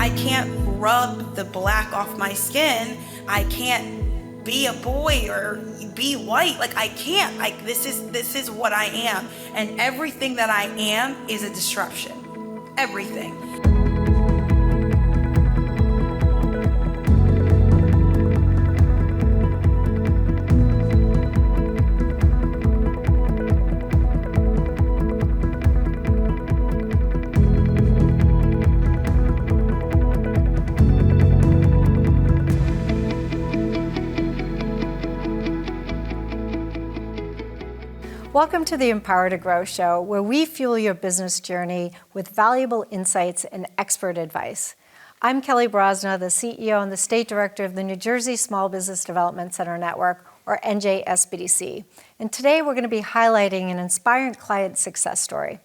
I can't rub the black off my skin. I can't be a boy or be white. Like, I can't. Like, this is what I am. And everything that I am is a disruption. Everything. Welcome to the Empower to Grow show, where we fuel your business journey with valuable insights and expert advice. I'm Kelly Brosna, the CEO and the State Director of the New Jersey Small Business Development Center Network, or NJSBDC. And today we're going to be highlighting an inspiring client success story.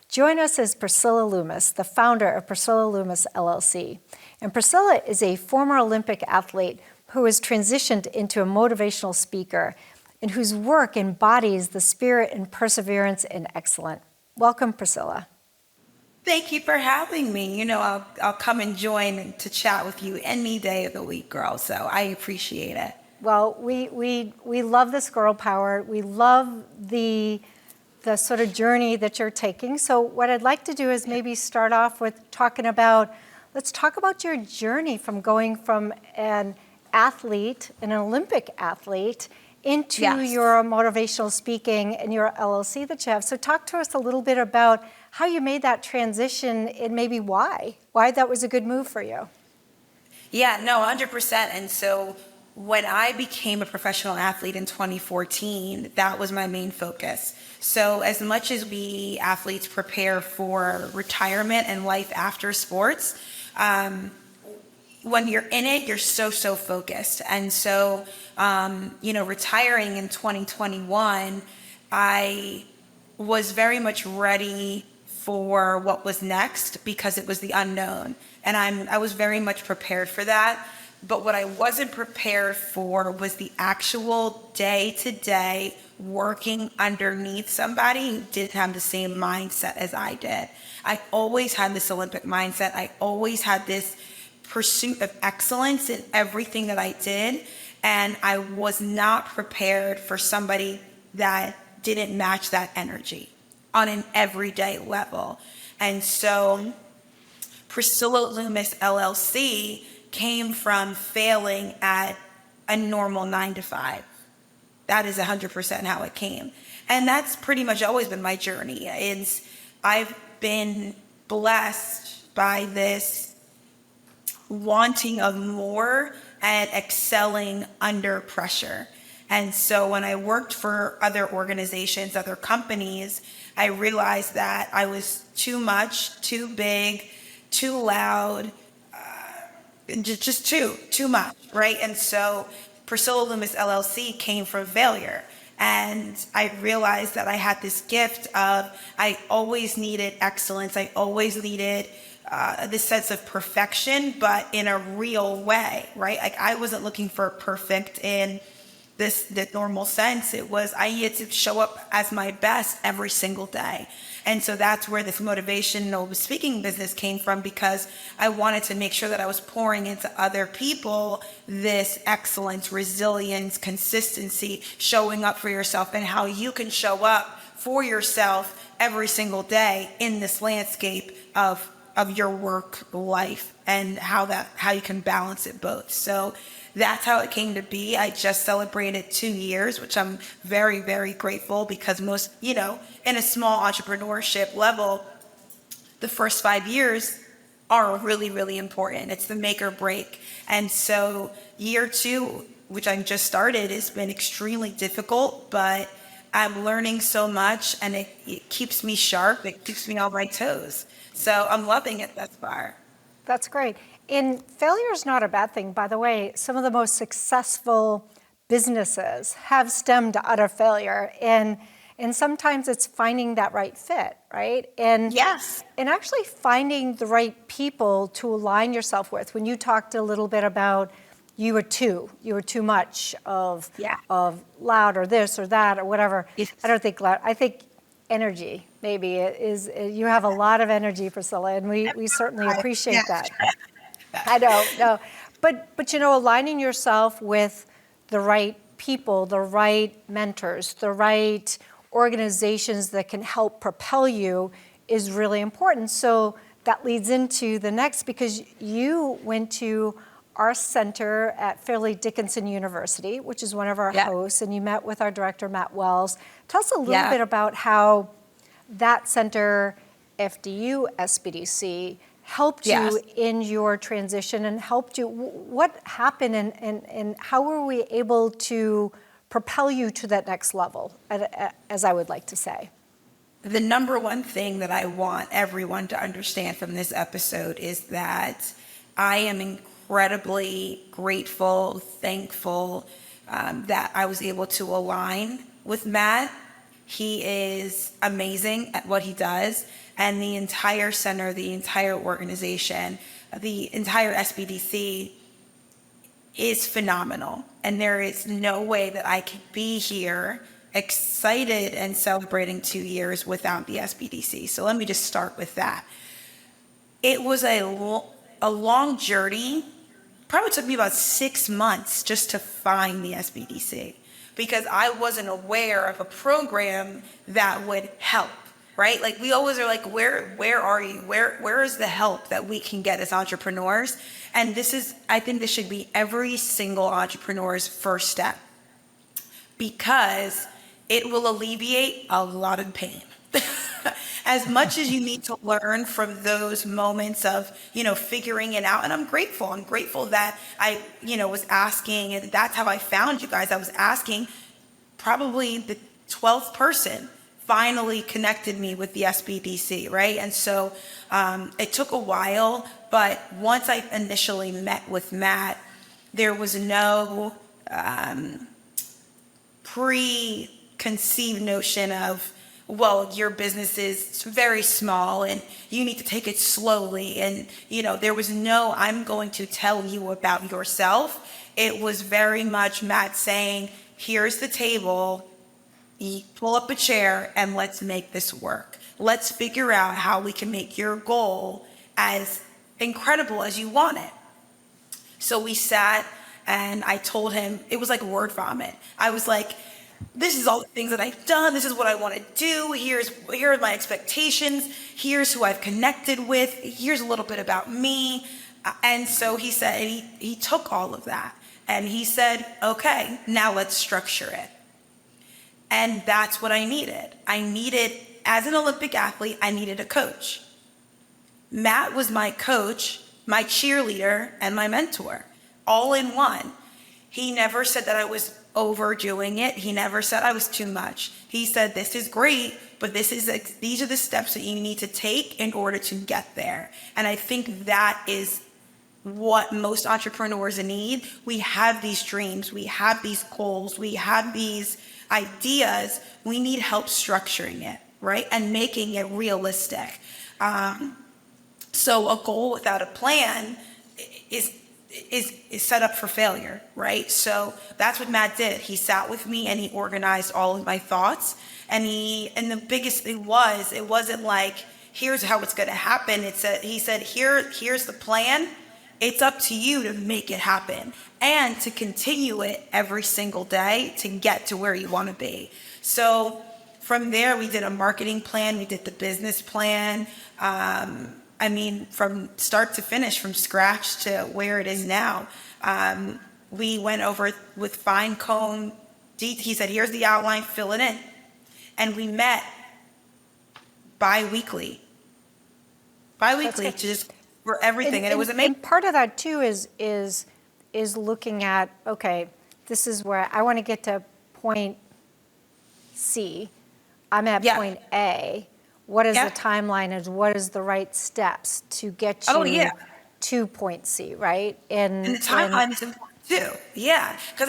Join us is Priscilla Loomis, the founder of Priscilla Loomis LLC. And Priscilla is a former Olympic athlete who has transitioned into a motivational speaker and whose work embodies the spirit and perseverance and excellence. Welcome, Priscilla. Thank you for having me. You know, I'll come and join to chat with you any day of the week, girl. So I appreciate it. Well, we love this girl power. We love the sort of journey that you're taking. So what I'd like to do is maybe start off with let's talk about your journey from going from an athlete, an Olympic athlete, into your motivational speaking and your LLC that you have. So talk to us a little bit about how you made that transition and maybe why that was a good move for you. Yeah, no, 100%. And so when I became a professional athlete in 2014, that was my main focus. So as much as we athletes prepare for retirement and life after sports, when you're in it, you're so focused. And so, retiring in 2021, I was very much ready for what was next because it was the unknown. And I was very much prepared for that. But what I wasn't prepared for was the actual day-to-day working underneath somebody who didn't have the same mindset as I did. I always had this Olympic mindset. I always had this pursuit of excellence in everything that I did, and I was not prepared for somebody that didn't match that energy on an everyday level. And so Priscilla Loomis LLC came from failing at a normal 9-to-5. That is 100% how it came. And that's pretty much always been my journey. I've been blessed by this wanting of more and excelling under pressure. And so when I worked for other organizations, other companies, I realized that I was too much, too big, too loud, just too much, right? And so Priscilla Loomis LLC came from failure. And I realized that I had this gift of, I always needed excellence. I always needed this sense of perfection, but in a real way, right? Like, I wasn't looking for perfect in the normal sense. It was, I needed to show up as my best every single day. And so that's where this motivational speaking business came from, because I wanted to make sure that I was pouring into other people this excellence, resilience, consistency, showing up for yourself, and how you can show up for yourself every single day in this landscape of your work life, and how you can balance it both. So that's how it came to be. I just celebrated 2 years, which I'm very, very grateful, because most, in a small entrepreneurship level, the first 5 years are really, really important. It's the make or break. And so year 2, which I just started, has been extremely difficult, but I'm learning so much, and it keeps me sharp. It keeps me on my toes. So I'm loving it thus far. That's great. And failure is not a bad thing. By the way, some of the most successful businesses have stemmed out of failure. And sometimes it's finding that right fit, right? And yes. And actually finding the right people to align yourself with. When you talked a little bit about you were too much of loud or this or that or whatever. Yes. I don't think loud. I think energy, maybe, is you have a lot of energy, Priscilla, and we certainly appreciate that. I don't know. But aligning yourself with the right people, the right mentors, the right organizations that can help propel you is really important. So that leads into the next, because you went to our center at Fairleigh Dickinson University, which is one of our hosts, and you met with our director, Matt Wells. Tell us a little bit about how that center, FDU, SBDC, helped you in your transition and helped you. What happened and how were we able to propel you to that next level, as I would like to say? The number one thing that I want everyone to understand from this episode is that I am incredibly grateful, thankful that I was able to align with Matt. He is amazing at what he does, and the entire center, the entire organization, the entire SBDC is phenomenal. And there is no way that I could be here excited and celebrating 2 years without the SBDC. So let me just start with that. It was a long journey. Probably took me about 6 months just to find the SBDC, because I wasn't aware of a program that would help, right? Like, we always are like, where are you? Where is the help that we can get as entrepreneurs? And I think this should be every single entrepreneur's first step, because it will alleviate a lot of pain. As much as you need to learn from those moments of, figuring it out. And I'm grateful. I'm grateful that I, was asking, and that's how I found you guys. I was asking, probably the 12th person finally connected me with the SBDC, right? And so it took a while, but once I initially met with Matt, there was no preconceived notion of, well, your business is very small and you need to take it slowly. And, there was no, I'm going to tell you about yourself. It was very much Matt saying, here's the table, you pull up a chair and let's make this work. Let's figure out how we can make your goal as incredible as you want it. So we sat and I told him, it was like word vomit. I was like, this is all the things that I've done. This is what I want to do. Here are my expectations. Here's who I've connected with. Here's a little bit about me. And so he said, he took all of that and he said, okay, now let's structure it. And that's what I needed. As an Olympic athlete, I needed a coach. Matt was my coach, my cheerleader, and my mentor, all in one. He never said that I was overdoing it. He never said I was too much. He said, this is great, but these are the steps that you need to take in order to get there. And I think that is what most entrepreneurs need. We have these dreams, we have these goals, we have these ideas. We need help structuring it, right? And making it realistic. So a goal without a plan is set up for failure, right? So that's what Matt did. He sat with me and he organized all of my thoughts. And the biggest thing was, it wasn't like, here's how it's going to happen. He said, here's the plan. It's up to you to make it happen and to continue it every single day to get to where you want to be. So from there, we did a marketing plan. We did the business plan. From start to finish, from scratch to where it is now. We went over with fine comb. He said, here's the outline, fill it in. And we met bi-weekly to just for everything. And it was amazing. And part of that too is looking at, okay, this is where I want to get to point C. I'm at point A. What is the timeline and what is the right steps to get you to point C, right? And the timeline is important too. Yeah, because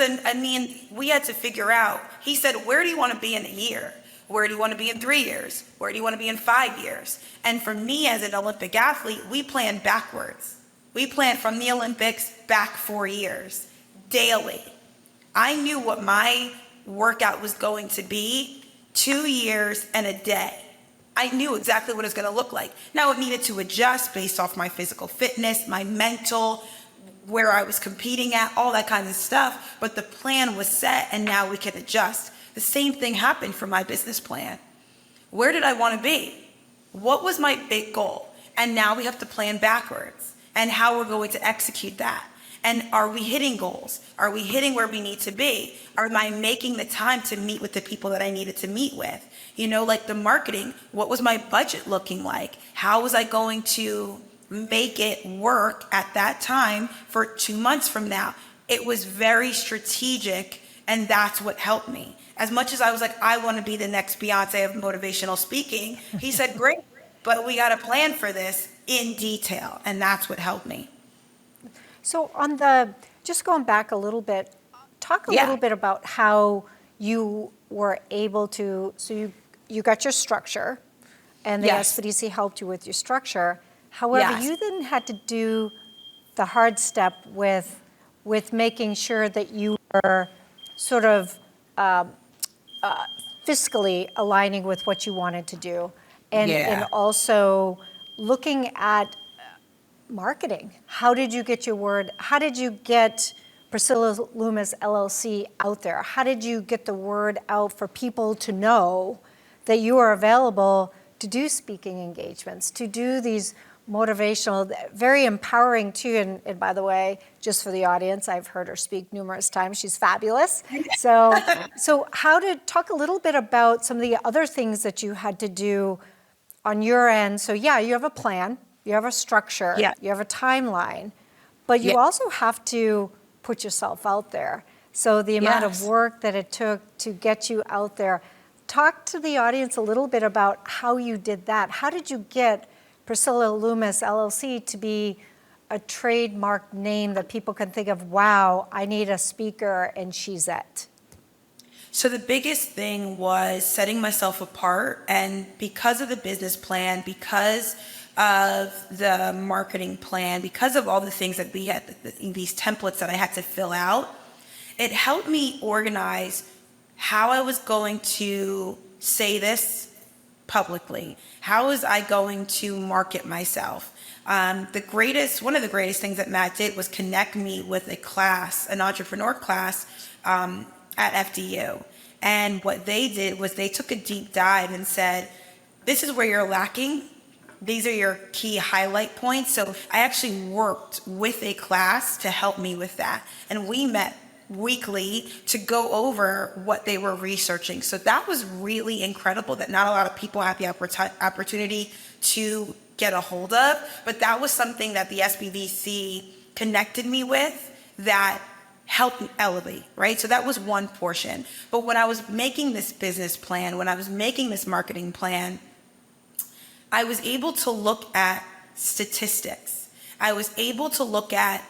we had to figure out, he said, where do you want to be in a year? Where do you want to be in 3 years? Where do you want to be in 5 years? And for me as an Olympic athlete, we planned backwards. We planned from the Olympics back 4 years, daily. I knew what my workout was going to be 2 years and a day. I knew exactly what it was going to look like. Now it needed to adjust based off my physical fitness, my mental, where I was competing at, all that kind of stuff. But the plan was set, and now we can adjust. The same thing happened for my business plan. Where did I want to be? What was my big goal? And now we have to plan backwards and how we're going to execute that. And are we hitting goals? Are we hitting where we need to be? Am I making the time to meet with the people that I needed to meet with? You know, like the marketing, what was my budget looking like? How was I going to make it work at that time for 2 months from now? It was very strategic, and that's what helped me. As much as I was like, I want to be the next Beyonce of motivational speaking, he said, great, but we got to plan for this in detail, and that's what helped me. So just going back a little bit, talk a little bit about how you were able to, so you got your structure, and the SBDC helped you with your structure. However, you then had to do the hard step with making sure that you were sort of fiscally aligning with what you wanted to do, and also looking at marketing. How did you get your word? How did you get Priscilla Loomis LLC out there? How did you get the word out for people to know that you are available to do speaking engagements, to do these motivational, very empowering too, and by the way, just for the audience, I've heard her speak numerous times. She's fabulous. So talk a little bit about some of the other things that you had to do on your end. So you have a plan, you have a structure, you have a timeline, but you also have to put yourself out there. So the amount of work that it took to get you out there. Talk to the audience a little bit about how you did that. How did you get Priscilla Loomis LLC to be a trademark name that people can think of, wow, I need a speaker and she's it? So the biggest thing was setting myself apart, and because of the business plan, because of the marketing plan, because of all the things that we had, these templates that I had to fill out, it helped me organize how I was going to say this publicly. How was I going to market myself? One of the greatest things that Matt did was connect me with a class, an entrepreneur class at FDU. And what they did was they took a deep dive and said, this is where you're lacking. These are your key highlight points. So I actually worked with a class to help me with that. And we met weekly to go over what they were researching. So that was really incredible that not a lot of people had the opportunity to get a hold of, but that was something that the SBDC connected me with that helped me elevate, right? So that was one portion. But when I was making this business plan, when I was making this marketing plan, I was able to look at statistics. I was able to look at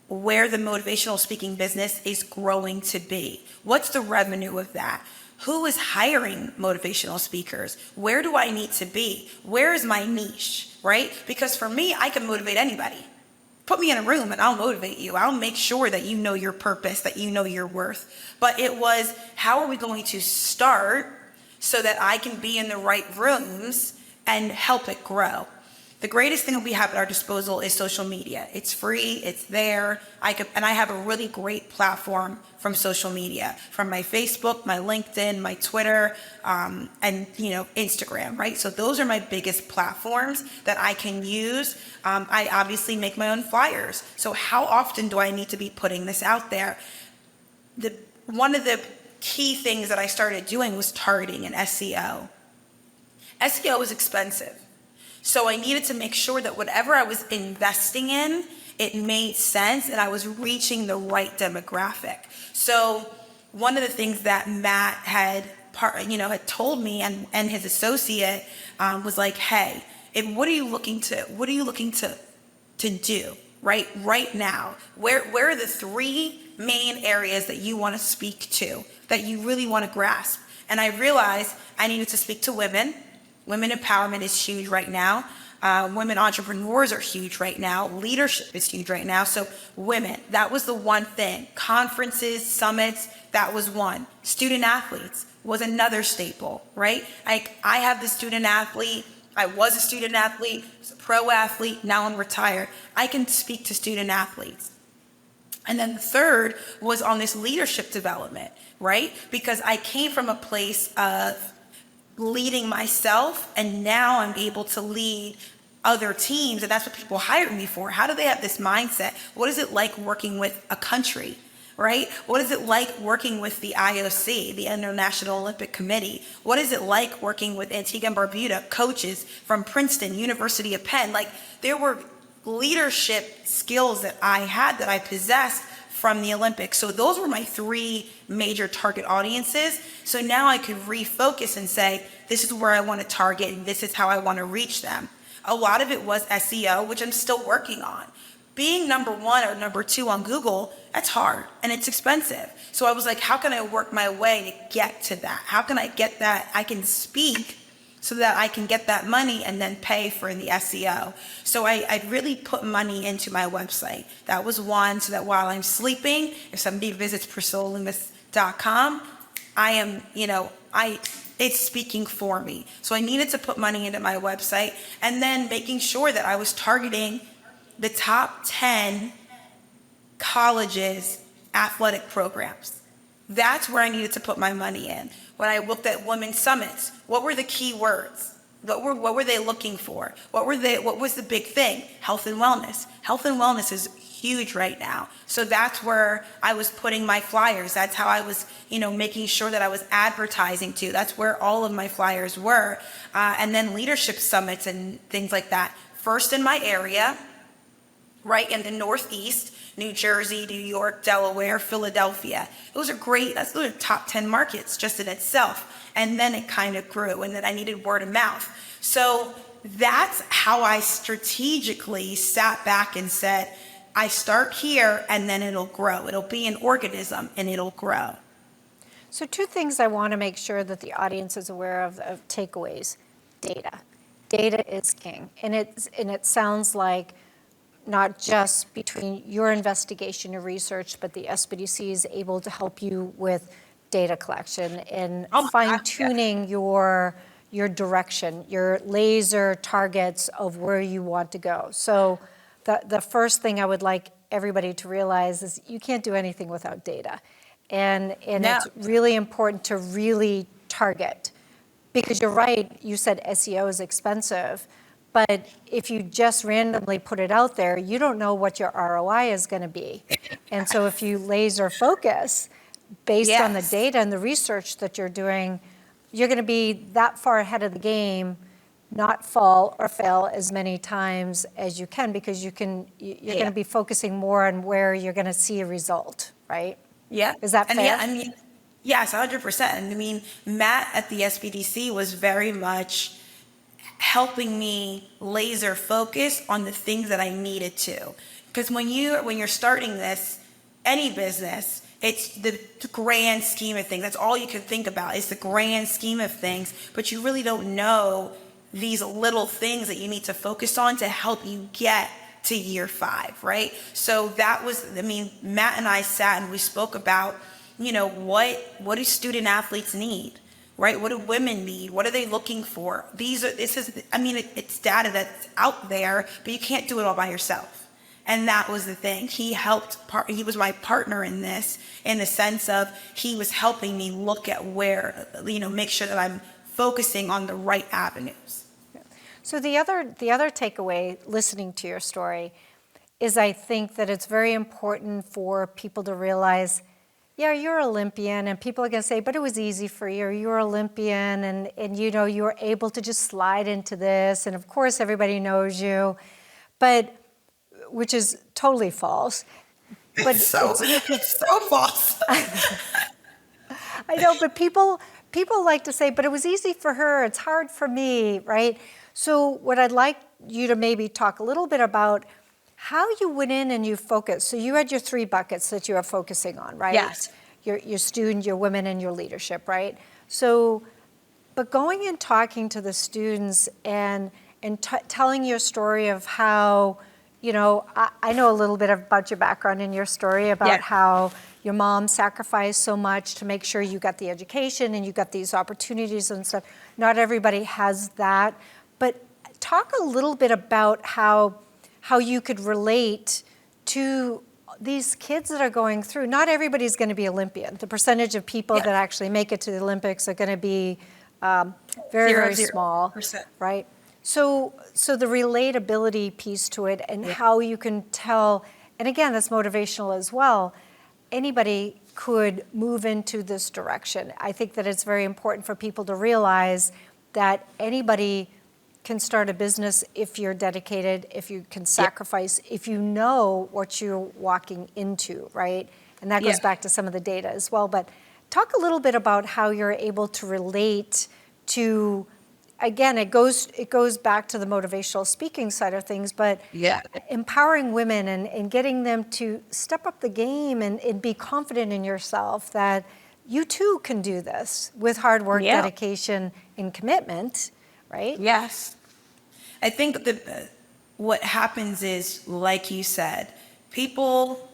where the motivational speaking business is growing to be. What's the revenue of that? Who is hiring motivational speakers? Where do I need to be? Where is my niche, right? Because for me, I can motivate anybody. Put me in a room and I'll motivate you. I'll make sure that you know your purpose, that you know your worth. But it was, how are we going to start so that I can be in the right rooms and help it grow? The greatest thing that we have at our disposal is social media. It's free, it's there. I have a really great platform from social media, from my Facebook, my LinkedIn, my Twitter, and Instagram, right? So those are my biggest platforms that I can use. I obviously make my own flyers. So how often do I need to be putting this out there? One of the key things that I started doing was targeting and SEO. SEO is expensive. So I needed to make sure that whatever I was investing in, it made sense and I was reaching the right demographic. So one of the things that Matt had told me and his associate was like, hey, what are you looking to do right now? Where are the three main areas that you want to speak to, that you really want to grasp? And I realized I needed to speak to women. Women empowerment is huge right now. Women entrepreneurs are huge right now. Leadership is huge right now. So women, that was the one thing. Conferences, summits, that was one. Student athletes. was another staple, right? Like I have the student athlete. I was a student athlete, was a pro athlete, now I'm retired. I can speak to student athletes. And then the third was on this leadership development, right? Because I came from a place of leading myself, and now I'm able to lead other teams, and that's what people hired me for. How do they have this mindset? What is it like working with a country, right? What is it like working with the IOC, the International Olympic Committee? What is it like working with Antigua and Barbuda, coaches from Princeton, University of Penn? Like, there were leadership skills that I had, that I possessed from the Olympics. So those were my three major target audiences. So now I could refocus and say, this is where I want to target, and this is how I want to reach them. A lot of it was SEO, which I'm still working on. Being number one or number two on Google, that's hard and it's expensive. So I was like, how can I work my way to get to that? How can I get that? I can speak so that I can get that money and then pay for the SEO. So I really put money into my website. That was one, so that while I'm sleeping, if somebody visits PriscillaLoomis.com, I am, it's speaking for me. So I needed to put money into my website, and then making sure that I was targeting the top 10 colleges' athletic programs. That's where I needed to put my money in. When I looked at women's summits, what were the key words? What were they looking for? What was the big thing? Health and wellness. Health and wellness is huge right now. So that's where I was putting my flyers. That's how I was, making sure that I was advertising to. That's where all of my flyers were. And then leadership summits and things like that. First in my area, right in the Northeast, New Jersey, New York, Delaware, Philadelphia. Those are great. Those are top 10 markets just in itself. And then it kind of grew, and then I needed word of mouth. So that's how I strategically sat back and said, I start here and then it'll grow. It'll be an organism and it'll grow. So two things I want to make sure that the audience is aware of takeaways. Data. Data is king. And it sounds like not just between your investigation or research, but the SBDC is able to help you with data collection and fine-tuning your direction, your laser targets of where you want to go. So the first thing I would like everybody to realize is you can't do anything without data. And no. It's really important to really target. Because you're right, you said SEO is expensive. But if you just randomly put it out there, you don't know what your ROI is going to be. And so if you laser focus based on the data and the research that you're doing, you're going to be that far ahead of the game, not fall or fail as many times as you can, because you're going to be focusing more on where you're going to see a result, right? Yeah. Is that fair? Yeah, yes, 100%. Matt at the SBDC was very much helping me laser focus on the things that I needed to. Because when you're starting any business, it's the grand scheme of things. That's all you can think about is the grand scheme of things, but you really don't know these little things that you need to focus on to help you get to year 5, right? So that was, Matt and I sat and we spoke about, what do student athletes need? Right? What do women need? What are they looking for? It's data that's out there, but you can't do it all by yourself. And that was the thing. He was my partner in this, in the sense of he was helping me look at where, make sure that I'm focusing on the right avenues. So the other takeaway, listening to your story, is I think that it's very important for people to realize, yeah, you're Olympian, and people are going to say, but it was easy for you. You're Olympian, and you were able to just slide into this, and of course everybody knows you, but which is totally false. But it's so false. I know, but people like to say, but it was easy for her. It's hard for me, right? So what I'd like you to maybe talk a little bit about how you went in and you focused. So you had your 3 buckets that you are focusing on, right? Yes. Your student, your women, and your leadership, right? So, but going and talking to the students and telling your story of how I know a little bit about your background and your story about Yeah. how your mom sacrificed so much to make sure you got the education and you got these opportunities and stuff. Not everybody has that. But talk a little bit about how you could relate to these kids that are going through. Not everybody's going to be Olympian. The percentage of people Yeah. that actually make it to the Olympics are going to be very, very small, 0%. right? So the relatability piece to it and how you can tell, and again, that's motivational as well, anybody could move into this direction. I think that it's very important for people to realize that anybody can start a business if you're dedicated, if you can sacrifice, if you know what you're walking into, right? And that goes back to some of the data as well. But talk a little bit about how you're able to relate to, again, it goes back to the motivational speaking side of things, but empowering women and getting them to step up the game and be confident in yourself that you too can do this with hard work, dedication, and commitment, right? Yes. I think what happens is, like you said, people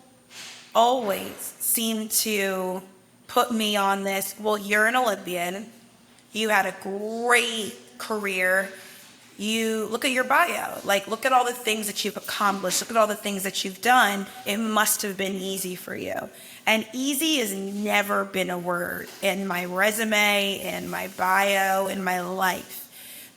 always seem to put me on this, well, you're an Olympian, you had a great career, you look at your bio, like look at all the things that you've accomplished, look at all the things that you've done, it must have been easy for you. And easy has never been a word in my resume, in my bio, in my life.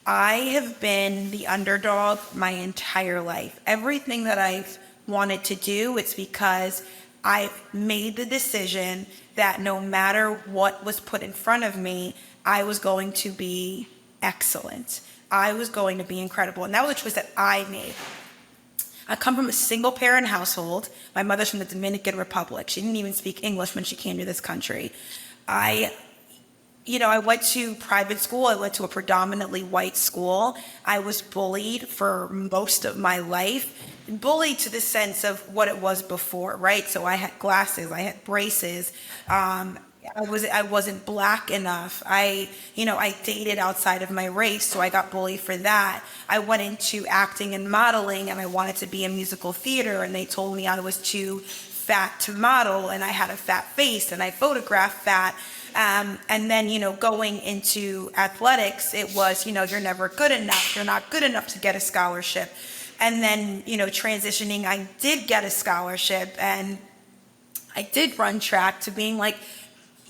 I have been the underdog my entire life. Everything that I've wanted to do, it's because I've made the decision that no matter what was put in front of me, I was going to be excellent. I was going to be incredible. And that was a choice that I made. I come from a single parent household. My mother's from the Dominican Republic. She didn't even speak English when she came to this country. I went to private school. I went to a predominantly white school. I was bullied for most of my life. Bullied to the sense of what it was before, right? So I had glasses, I had braces. I wasn't black enough. I dated outside of my race, so I got bullied for that. I went into acting and modeling, and I wanted to be in musical theater, and they told me I was too fat to model, and I had a fat face, and I photographed fat. And then, going into athletics, it was, you're never good enough. You're not good enough to get a scholarship. And then, transitioning, I did get a scholarship, and I did run track to being like,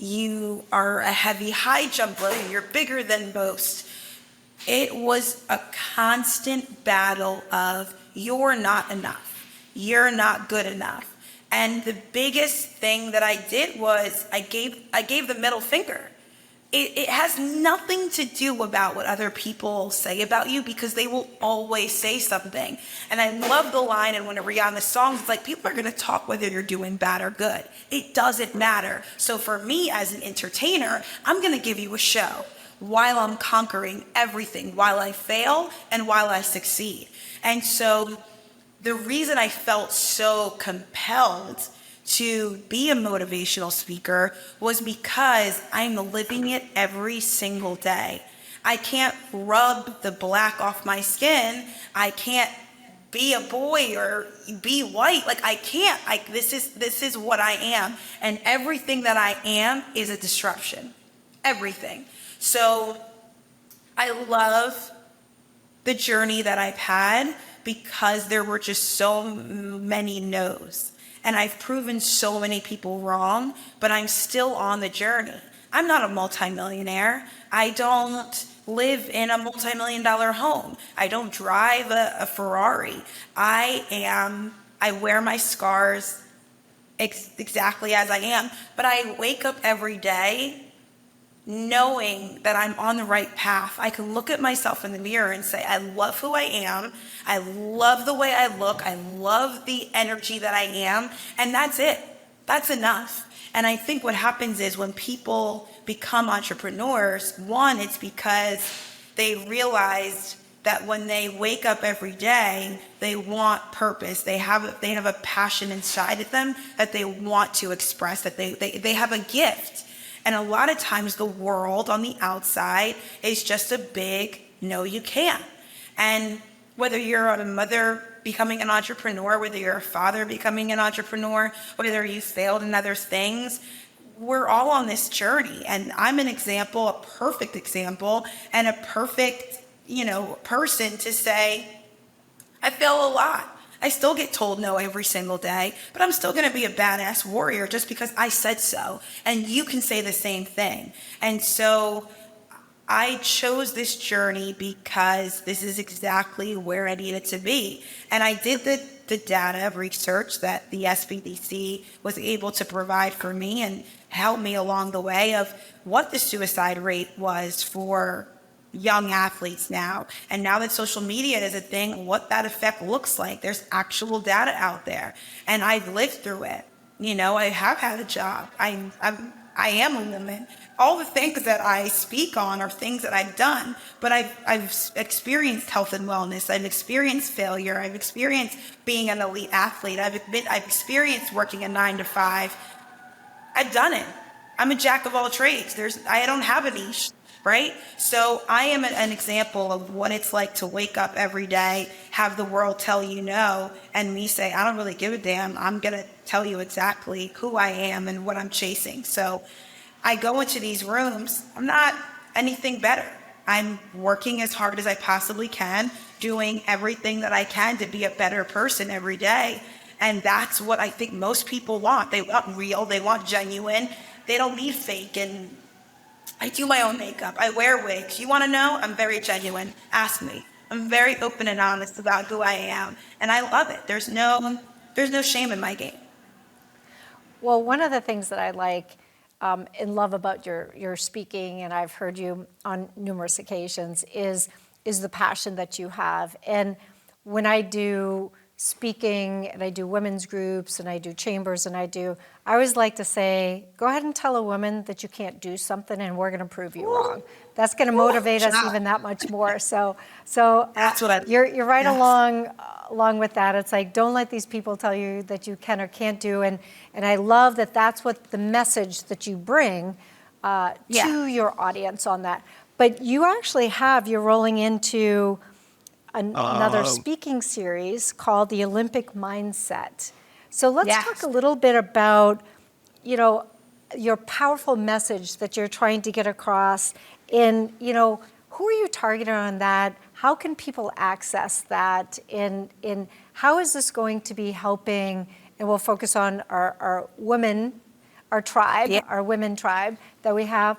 you are a heavy high jumper, you're bigger than most. It was a constant battle of, you're not enough. You're not good enough. And the biggest thing that I did was I gave the middle finger. It has nothing to do about what other people say about you, because they will always say something. And I love the line in one of Rihanna's songs, it's like, people are going to talk whether you're doing bad or good. It doesn't matter. So for me as an entertainer, I'm going to give you a show while I'm conquering everything, while I fail and while I succeed. And so the reason I felt so compelled to be a motivational speaker was because I'm living it every single day. I can't rub the black off my skin. I can't be a boy or be white. Like, I can't. This is what I am. And everything that I am is a disruption. Everything. So I love the journey that I've had, because there were just so many no's. And I've proven so many people wrong, but I'm still on the journey. I'm not a multimillionaire. I don't live in a multi-million-dollar home. I don't drive a Ferrari. I wear my scars exactly as I am, but I wake up every day knowing that I'm on the right path. I can look at myself in the mirror and say, I love who I am. I love the way I look. I love the energy that I am. And that's it. That's enough. And I think what happens is when people become entrepreneurs, one, it's because they realized that when they wake up every day, they want purpose. They have a passion inside of them that they want to express, that they have a gift. And a lot of times the world on the outside is just a big, no, you can't. And Whether you're a mother becoming an entrepreneur, whether you're a father becoming an entrepreneur, whether you failed in other things, we're all on this journey. And I'm an example, a perfect example, and a perfect, person to say, I fail a lot. I still get told no every single day, but I'm still going to be a badass warrior just because I said so. And you can say the same thing. And so I chose this journey because this is exactly where I needed to be. And I did the data research that the SBDC was able to provide for me and help me along the way of what the suicide rate was for young athletes now. And now that social media is a thing, what that effect looks like. There's actual data out there. And I've lived through it. I have had a job. I am a woman. All the things that I speak on are things that I've done, but I've experienced health and wellness. I've experienced failure. I've experienced being an elite athlete. I've experienced working a 9 to 5. I've done it. I'm a jack of all trades. I don't have a niche, right? So I am an example of what it's like to wake up every day, have the world tell you no, and me say, I don't really give a damn. I'm going to tell you exactly who I am and what I'm chasing. So I go into these rooms, I'm not anything better. I'm working as hard as I possibly can, doing everything that I can to be a better person every day. And that's what I think most people want. They want real, they want genuine, they don't need fake. And I do my own makeup, I wear wigs. You want to know? I'm very genuine. Ask me. I'm very open and honest about who I am. And I love it. There's no shame in my game. Well, one of the things that I like and love about your speaking, and I've heard you on numerous occasions, is the passion that you have. And when I do speaking and I do women's groups and I do chambers and I always like to say, go ahead and tell a woman that you can't do something and we're going to prove you wrong. That's going to motivate us even that much more. So That's what you're right yes. along with that. It's like, don't let these people tell you that you can or can't do. And I love that that's what the message that you bring to your audience on that. But you actually you're rolling into another speaking series called the Olympic Mindset. So let's talk a little bit about, your powerful message that you're trying to get across. And, who are you targeting on that? How can people access that? And how is this going to be helping? And we'll focus on our women, our tribe, our women tribe that we have.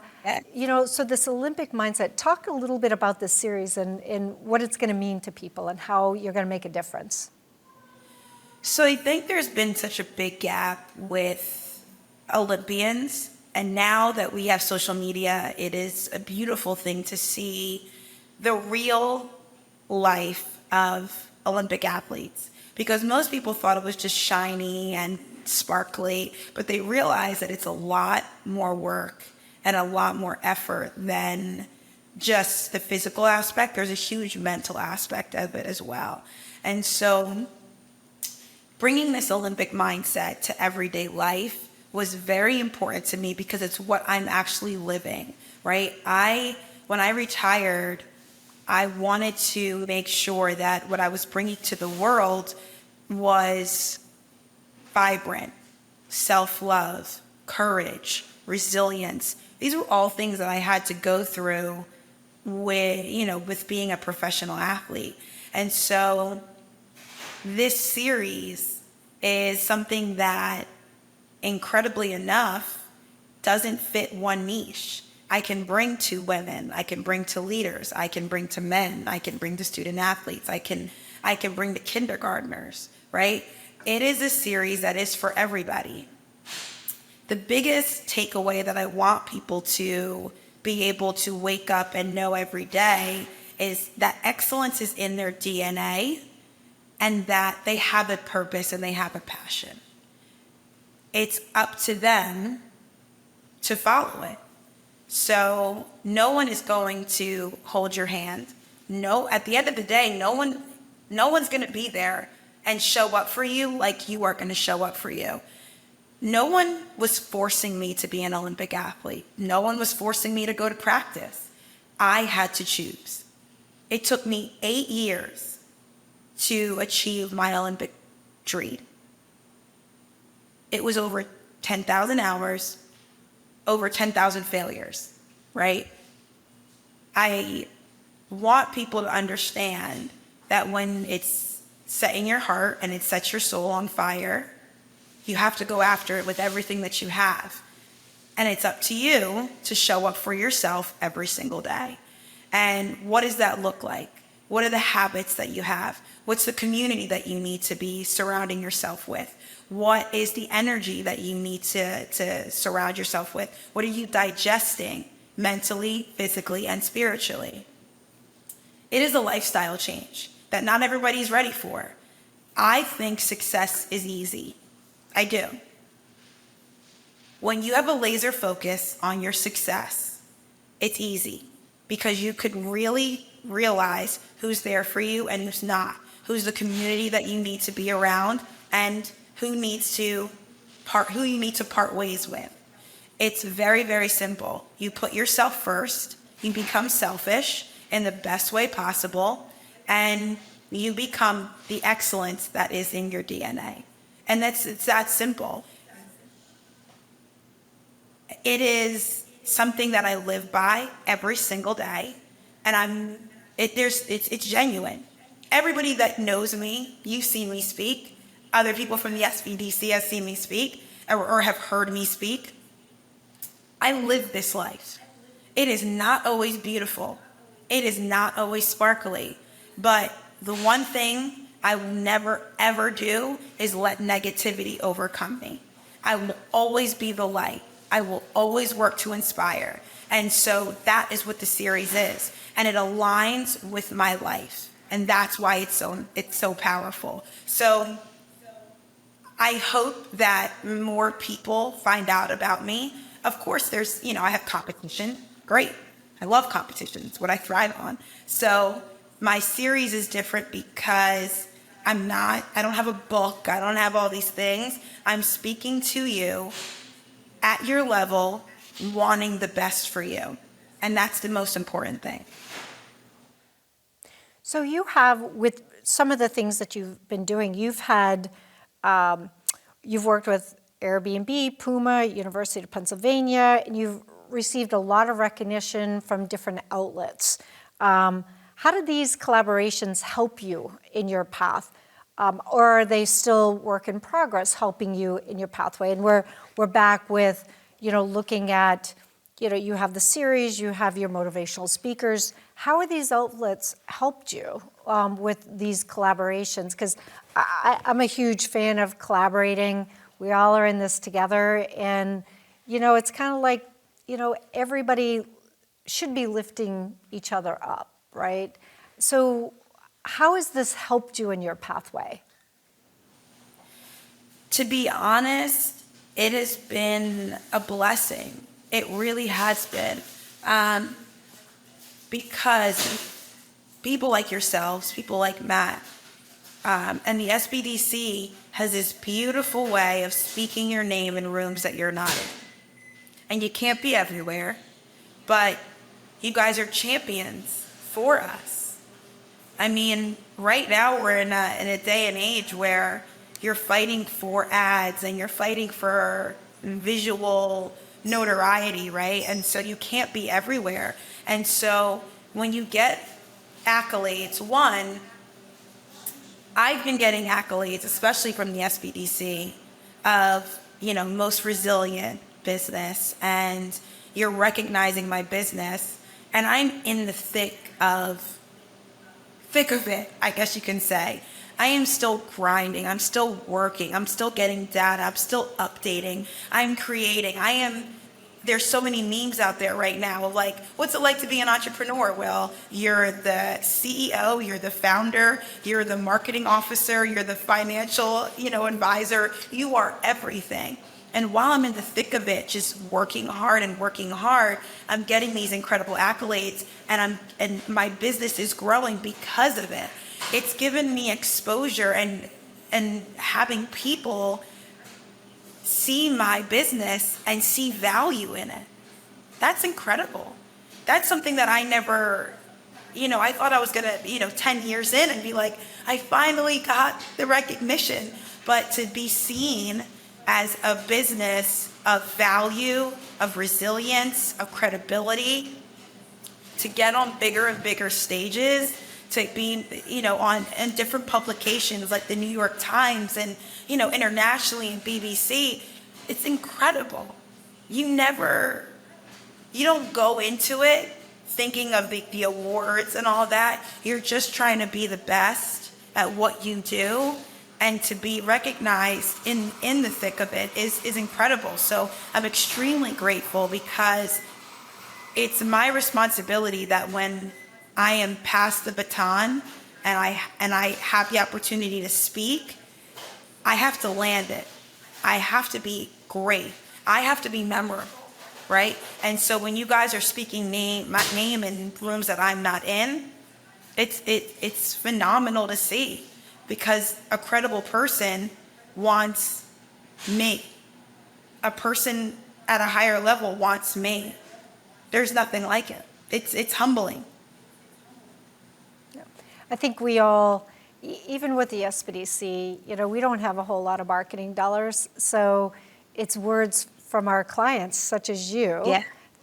So this Olympic mindset, talk a little bit about this series and what it's going to mean to people and how you're going to make a difference. So I think there's been such a big gap with Olympians. And now that we have social media, it is a beautiful thing to see the real life of Olympic athletes. Because most people thought it was just shiny and sparkly, but they realize that it's a lot more work and a lot more effort than just the physical aspect. There's a huge mental aspect of it as well. And so bringing this Olympic mindset to everyday life was very important to me because it's what I'm actually living, right? When I retired, I wanted to make sure that what I was bringing to the world was vibrant, self-love, courage, resilience. These were all things that I had to go through with being a professional athlete. And so this series is something that, incredibly enough, doesn't fit one niche. I can bring to women, I can bring to leaders, I can bring to men, I can bring to student athletes, I can bring to kindergartners, right? It is a series that is for everybody. The biggest takeaway that I want people to be able to wake up and know every day is that excellence is in their DNA and that they have a purpose and they have a passion. It's up to them to follow it. So no one is going to hold your hand. At the end of the day, no one's going to be there and show up for you like you are going to show up for you. No one was forcing me to be an Olympic athlete. No one was forcing me to go to practice. I had to choose. It took me 8 years to achieve my Olympic dream. It was over 10,000 hours, over 10,000 failures, right? I want people to understand that when it's set in your heart and it sets your soul on fire, you have to go after it with everything that you have. And it's up to you to show up for yourself every single day. And what does that look like? What are the habits that you have? What's the community that you need to be surrounding yourself with? What is the energy that you need to surround yourself with? What are you digesting mentally, physically, and spiritually? It is a lifestyle change that not everybody's ready for. I think success is easy. I do. When you have a laser focus on your success, it's easy because you could really realize who's there for you and who's not, who's the community that you need to be around, and who you need to part ways with. It's very, very simple. You put yourself first, you become selfish in the best way possible, and you become the excellence that is in your DNA. And it's that simple. It is something that I live by every single day, and it's genuine. Everybody that knows me, you've seen me speak. Other people from the SBDC have seen me speak or have heard me speak. I live this life. It is not always beautiful. It is not always sparkly. But the one thing I will never, ever do is let negativity overcome me. I will always be the light. I will always work to inspire. And so that is what the series is. And it aligns with my life. And that's why it's so powerful. So I hope that more people find out about me. Of course, I have competition. Great. I love competition. It's what I thrive on. So my series is different because I don't have a book. I don't have all these things. I'm speaking to you at your level, wanting the best for you. And that's the most important thing. So you have, with some of the things that you've been doing, you've worked with Airbnb, Puma, University of Pennsylvania, and you've received a lot of recognition from different outlets. How did these collaborations help you in your path? Or are they still work in progress helping you in your pathway? And we're back with, looking at, you have the series, you have your motivational speakers. How have these outlets helped you with these collaborations? Because I'm a huge fan of collaborating. We all are in this together. And, it's kind of like, everybody should be lifting each other up, right? So how has this helped you in your pathway? To be honest, it has been a blessing. It really has been. Because people like yourselves, people like Matt, and the SBDC has this beautiful way of speaking your name in rooms that you're not in. And you can't be everywhere, but you guys are champions for us. I mean, right now we're in a day and age where you're fighting for ads and you're fighting for visual notoriety, right? And so you can't be everywhere. And so when you get accolades, I've been getting accolades, especially from the SBDC, of, most resilient business, and you're recognizing my business, and I'm in the thick of it, I guess you can say. I am still grinding, I'm still working, I'm still getting data, I'm still updating, I'm creating, there's so many memes out there right now of like, what's it like to be an entrepreneur? Well, you're the CEO, you're the founder, you're the marketing officer, you're the financial, advisor, you are everything. And while I'm in the thick of it, just working hard, I'm getting these incredible accolades, and my business is growing because of it. It's given me exposure and having people see my business and see value in it. That's incredible. That's something that I never I thought I was going to, 10 years in and be like, I finally got the recognition. But to be seen as a business of value, of resilience, of credibility, to get on bigger and bigger stages, to be, on in different publications like the New York Times and, internationally in BBC, it's incredible. You don't go into it thinking of the awards and all that. You're just trying to be the best at what you do, and to be recognized in the thick of it is incredible. So I'm extremely grateful, because it's my responsibility that when I am past the baton and I have the opportunity to speak, I have to land it. I have to be great. I have to be memorable, right? And so when you guys are speaking my name in rooms that I'm not in, it's phenomenal to see, because a credible person wants me. A person at a higher level wants me. There's nothing like it. It's humbling. I think we all, even with the SBDC, we don't have a whole lot of marketing dollars. So it's words from our clients, such as you,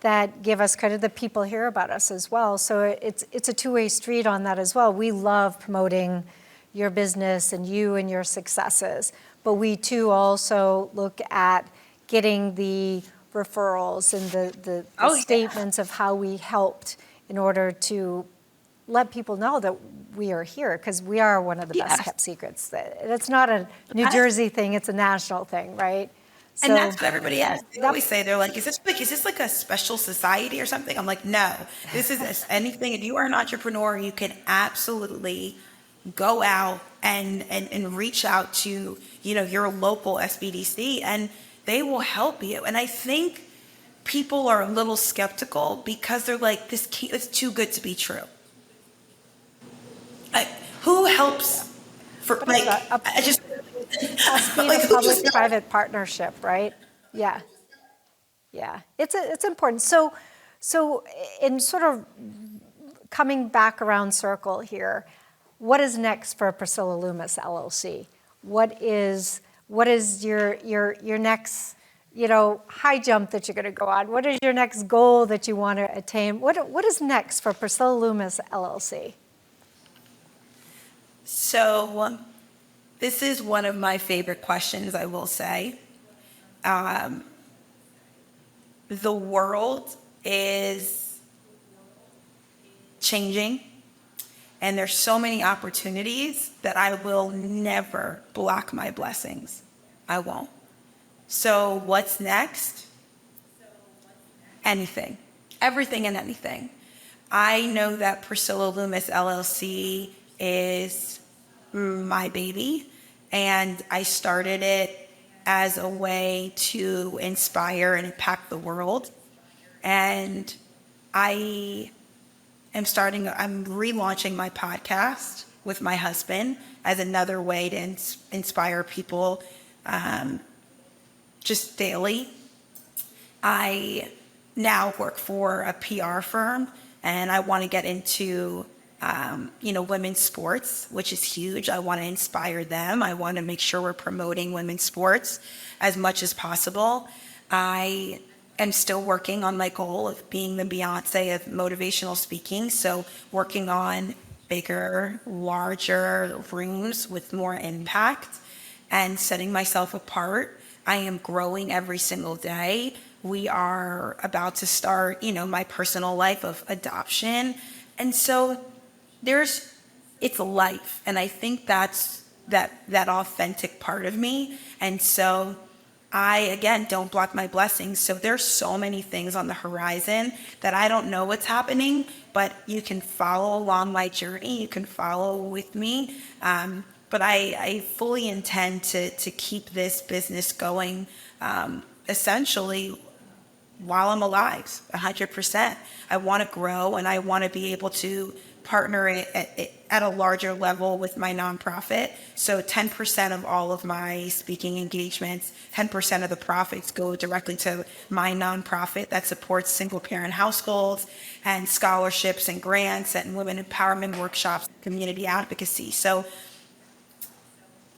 that give us kind of the people hear about us as well. So it's a two-way street on that as well. We love promoting your business and you and your successes, but we too also look at getting the referrals and the statements of how we helped in order to let people know that we are here, because we are one of the best kept secrets. It's not a New Jersey thing, it's a national thing, right? So, and that's what everybody asks. They always say, they're like, is this like a special society or something? I'm like, no, this is anything. If you are an entrepreneur, you can absolutely go out and reach out to, your local SBDC, and they will help you. And I think people are a little skeptical because they're like, it's too good to be true. Who helps for I just being a public-private partnership, right? Yeah. It's important. So in sort of coming back around circle here, what is next for Priscilla Loomis LLC? What is your next high jump that you're going to go on? What is your next goal that you want to attain? What is next for Priscilla Loomis LLC? So this is one of my favorite questions, I will say. The world is changing, and there's so many opportunities that I will never block my blessings. I won't. So what's next? Anything. Everything and anything. I know that Priscilla Loomis LLC is my baby, and I started it as a way to inspire and impact the world. And I'm relaunching my podcast with my husband as another way to inspire people just daily. I now work for a PR firm, and I want to get into women's sports, which is huge. I want to inspire them. I want to make sure we're promoting women's sports as much as possible. I am still working on my goal of being the Beyonce of motivational speaking. So working on bigger, larger rooms with more impact and setting myself apart. I am growing every single day. We are about to start, my personal life of adoption. And so it's a life. And I think that's that authentic part of me. And so I, again, don't block my blessings. So there's so many things on the horizon that I don't know what's happening, but you can follow along my journey. You can follow with me. But I fully intend to keep this business going, essentially while I'm alive, 100%. I want to grow, and I want to be able to partner at a larger level with my nonprofit. So 10% of all of my speaking engagements, 10% of the profits go directly to my nonprofit that supports single parent households and scholarships and grants and women empowerment workshops, community advocacy. So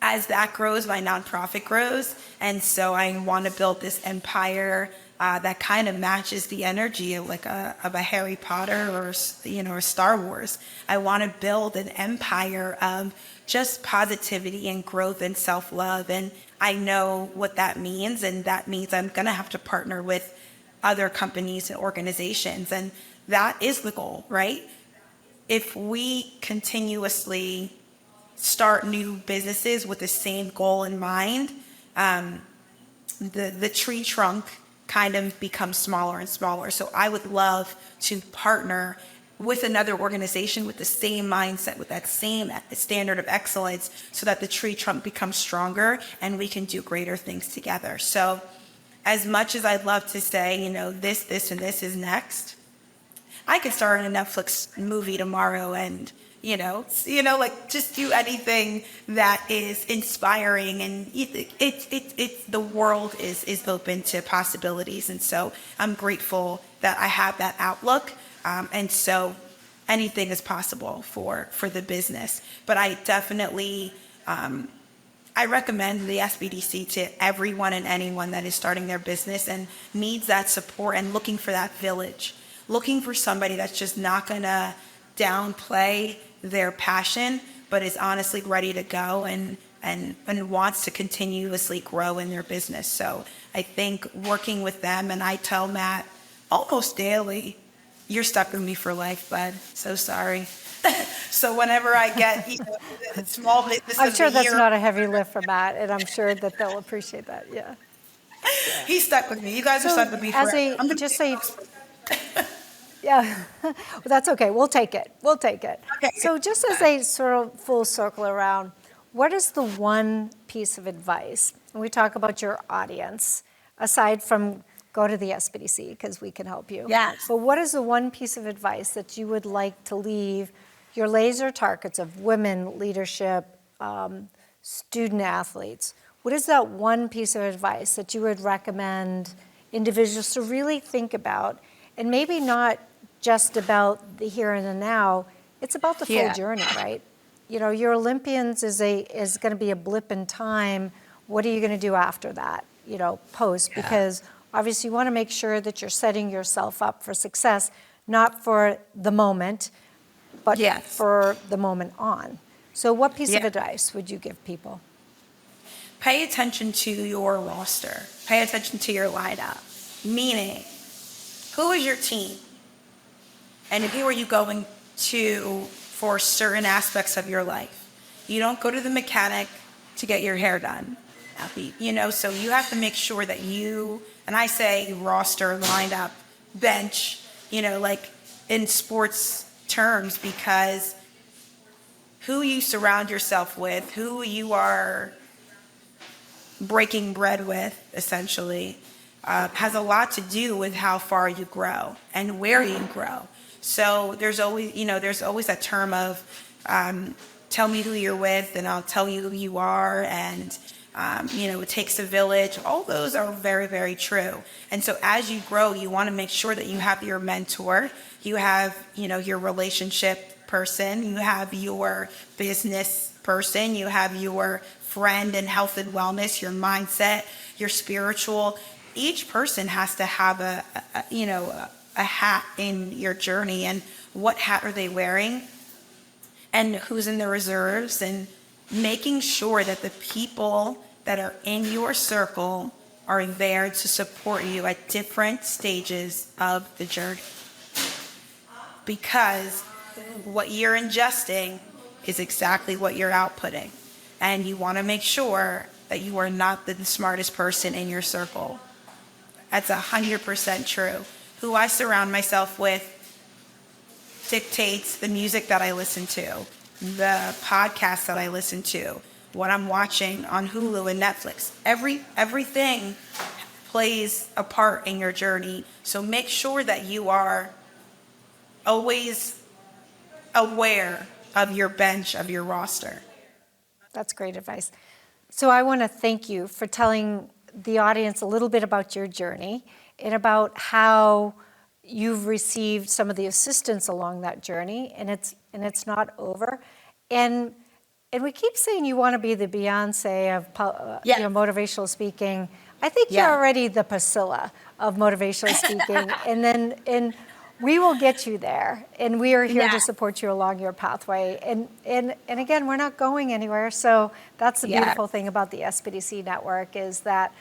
as that grows, my nonprofit grows. And so I want to build this empire that kind of matches the energy of of a Harry Potter or, or Star Wars. I want to build an empire of just positivity and growth and self-love. And I know what that means. And that means I'm going to have to partner with other companies and organizations. And that is the goal, right? If we continuously start new businesses with the same goal in mind, the tree trunk kind of becomes smaller and smaller. So I would love to partner with another organization with the same mindset, with that same standard of excellence, so that the tree trunk becomes stronger and we can do greater things together. So as much as I'd love to say, this, and this is next, I could start a Netflix movie tomorrow and just do anything that is inspiring, and it's the world is open to possibilities. And so I'm grateful that I have that outlook. And so anything is possible for the business. But I definitely, I recommend the SBDC to everyone and anyone that is starting their business and needs that support and looking for that village, looking for somebody that's just not going to downplay their passion, but is honestly ready to go and wants to continuously grow in their business. So I think working with them, and I tell Matt almost daily, you're stuck with me for life, bud. So sorry. So whenever I get small business, I'm sure that's not a heavy lift for Matt, and I'm sure that they'll appreciate that. Yeah. He's stuck with me. You guys are stuck with me forever. Yeah, well, that's okay. We'll take it. Okay. So just as a sort of full circle around, what is the one piece of advice, and we talk about your audience, aside from go to the SBDC because we can help you. Yes. But what is the one piece of advice that you would like to leave your laser targets of women, leadership, student athletes? What is that one piece of advice that you would recommend individuals to really think about? And maybe not just about the here and the now, it's about the full journey, right? Your Olympians is going to be a blip in time. What are you going to do after that, post? Yeah. Because obviously you want to make sure that you're setting yourself up for success, not for the moment, but for the moment on. So what piece of advice would you give people? Pay attention to your roster. Pay attention to your lineup. Meaning, who is your team? And who are you going to for certain aspects of your life? You don't go to the mechanic to get your hair done. So you have to make sure that you, and I say roster, lineup, bench, like in sports terms, because who you surround yourself with, who you are breaking bread with, essentially, has a lot to do with how far you grow and where you grow. So there's always that term of tell me who you're with and I'll tell you who you are, and it takes a village. All those are very, very true. And so as you grow, you want to make sure that you have your mentor, you have your relationship person, you have your business person, you have your friend and health and wellness, your mindset, your spiritual. Each person has to have a hat in your journey, and what hat are they wearing and who's in the reserves, and making sure that the people that are in your circle are there to support you at different stages of the journey. Because what you're ingesting is exactly what you're outputting. And you want to make sure that you are not the smartest person in your circle. That's 100% true. Who I surround myself with dictates the music that I listen to, the podcasts that I listen to, what I'm watching on Hulu and Netflix. Everything plays a part in your journey. So make sure that you are always aware of your bench, of your roster. That's great advice. So I want to thank you for telling the audience a little bit about your journey and about how you've received some of the assistance along that journey, and it's not over. And we keep saying you want to be the Beyonce of motivational speaking. I think you're already the Priscilla of motivational speaking, and we will get you there, and we are here to support you along your pathway. And again, we're not going anywhere. So that's the beautiful thing about the SBDC network, is that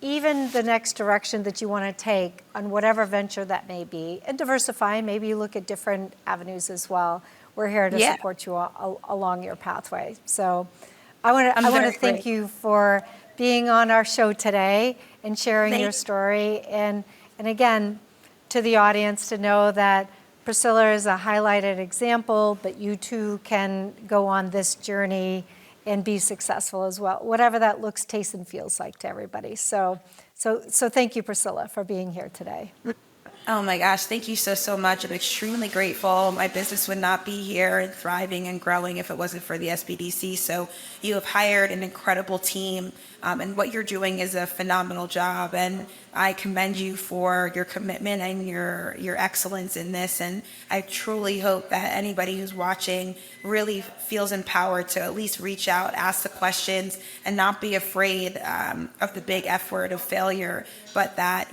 even the next direction that you want to take on whatever venture that may be, and diversify, maybe you look at different avenues as well. We're here to support you along your pathway. So I want to thank you for being on our show today and sharing your story. And again, to the audience, to know that Priscilla is a highlighted example, but you too can go on this journey and be successful as well, whatever that looks, tastes, and feels like to everybody. So thank you, Priscilla, for being here today. Oh my gosh, thank you so much. I'm extremely grateful. My business would not be here and thriving and growing if it wasn't for the SBDC. So you have hired an incredible team, and what you're doing is a phenomenal job. And I commend you for your commitment and your excellence in this. And I truly hope that anybody who's watching really feels empowered to at least reach out, ask the questions, and not be afraid of the big F word of failure, but that,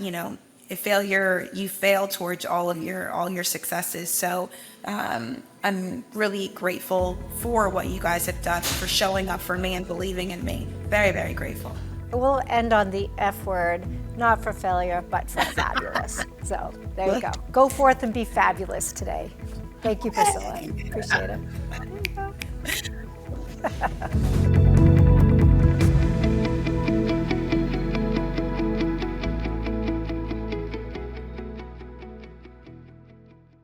if failure, you fail towards all your successes. So I'm really grateful for what you guys have done, for showing up for me and believing in me. Very, very grateful. We'll end on the F word, not for failure, but for fabulous. So there you go. Go forth and be fabulous today. Thank you, Priscilla. Appreciate it. There you go.